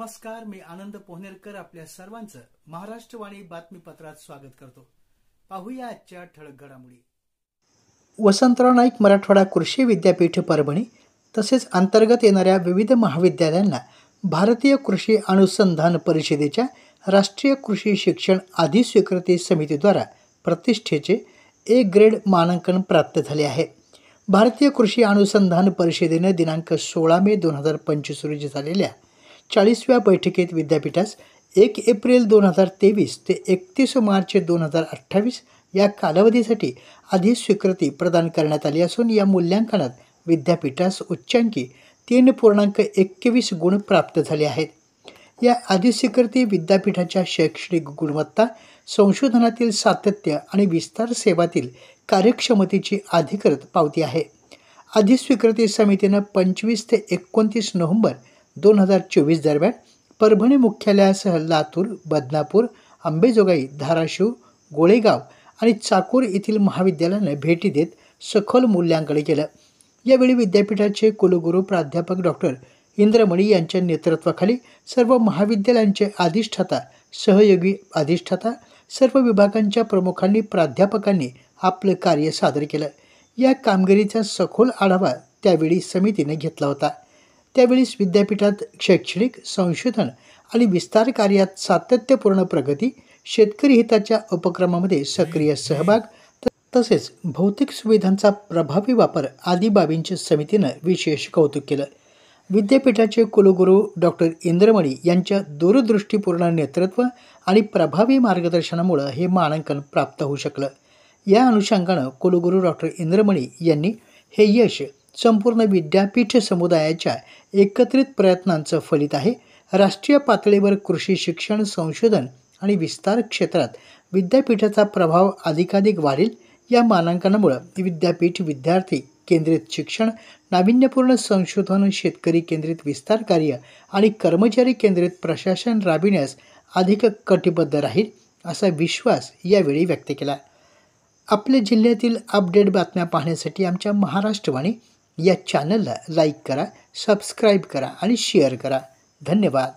नमस्कार, मी आनंद पोहनेरकर आपल्या सर्वांचं महाराष्ट्रवाणी बातमीपत्रात स्वागत करतो। पाहूया आजच्या ठळक घडामोडी। वसंतराव नाईक मराठवाडा कृषी विद्यापीठ परभणी तसेच अंतर्गत येणाऱ्या विविध महाविद्यालयांना भारतीय कृषी अनुसंधान परिषदेच्या राष्ट्रीय कृषी शिक्षण अधिस्वीकृती समितीद्वारा प्रतिष्ठेचे ए ग्रेड मानांकन प्राप्त झाले आहे। भारतीय कृषी अनुसंधान परिषदेने दिनांक 16 मे 2025 रोजी झालेल्या 40व्या बैठकीत विद्यापीठास 1 एप्रिल 2023 ते 31 मार्च 2028 या कालावधीसाठी अधिस्वीकृती प्रदान करण्यात आली असून या मूल्यांकनात विद्यापीठास उच्चांकी 3.21 गुण प्राप्त झाले आहेत। या अधिस्वीकृती विद्यापीठाच्या शैक्षणिक गुणवत्ता, संशोधनातील सातत्य आणि विस्तार सेवातील कार्यक्षमतेची अधिकृत पावती आहे। अधिस्वीकृती समितीने 25 ते 29 नोव्हेंबर 2024 दरम्यान परभणी मुख्यालयासह लातूर, बदनापूर, अंबेजोगाई, धाराशिव, गोळेगाव आणि चाकूर येथील महाविद्यालयांना भेटी देत सखोल मूल्यांकन केलं। यावेळी विद्यापीठाचे कुलगुरू प्राध्यापक डॉक्टर इंद्रमणी यांच्या नेतृत्वाखाली सर्व महाविद्यालयांचे अधिष्ठाता, सहयोगी अधिष्ठाता, सर्व विभागांच्या प्रमुखांनी, प्राध्यापकांनी आपलं कार्य सादर केलं। या कामगिरीचा सखोल आढावा त्यावेळी समितीने घेतला होता। त्यावेळी विद्यापीठात शैक्षणिक, संशोधन आणि विस्तार कार्यात सातत्यपूर्ण प्रगती, शेतकरी हिताच्या उपक्रमामध्ये सक्रिय सहभाग तसेच भौतिक सुविधांचा प्रभावी वापर आदी बाबींचे समितीने विशेष कौतुक केलं। विद्यापीठाचे कुलगुरू डॉक्टर इंद्रमणी यांच्या दूरदृष्टीपूर्ण नेतृत्व आणि प्रभावी मार्गदर्शनामुळे हे मानांकन प्राप्त होऊ शकलं। या अनुषंगाने कुलगुरू डॉक्टर इंद्रमणी यांनी हे यश संपूर्ण विद्यापीठ समुदायाच्या एकत्रित प्रयत्नांचं फलित आहे। राष्ट्रीय पातळीवर कृषी शिक्षण, संशोधन आणि विस्तार क्षेत्रात विद्यापीठाचा प्रभाव अधिकाधिक वाढेल। या मानांकनामुळे विद्यापीठ विद्यार्थी केंद्रित शिक्षण, नाविन्यपूर्ण संशोधन, शेतकरी केंद्रित विस्तार कार्य आणि कर्मचारी केंद्रित प्रशासन राबविण्यास अधिक कटिबद्ध राहील असा विश्वास यावेळी व्यक्त केला। आपल्या जिल्ह्यातील अपडेट बातम्या पाहण्यासाठी आमच्या महाराष्ट्रवाणी या चॅनलला लाईक करा, सबस्क्राईब करा आणि शेअर करा। धन्यवाद।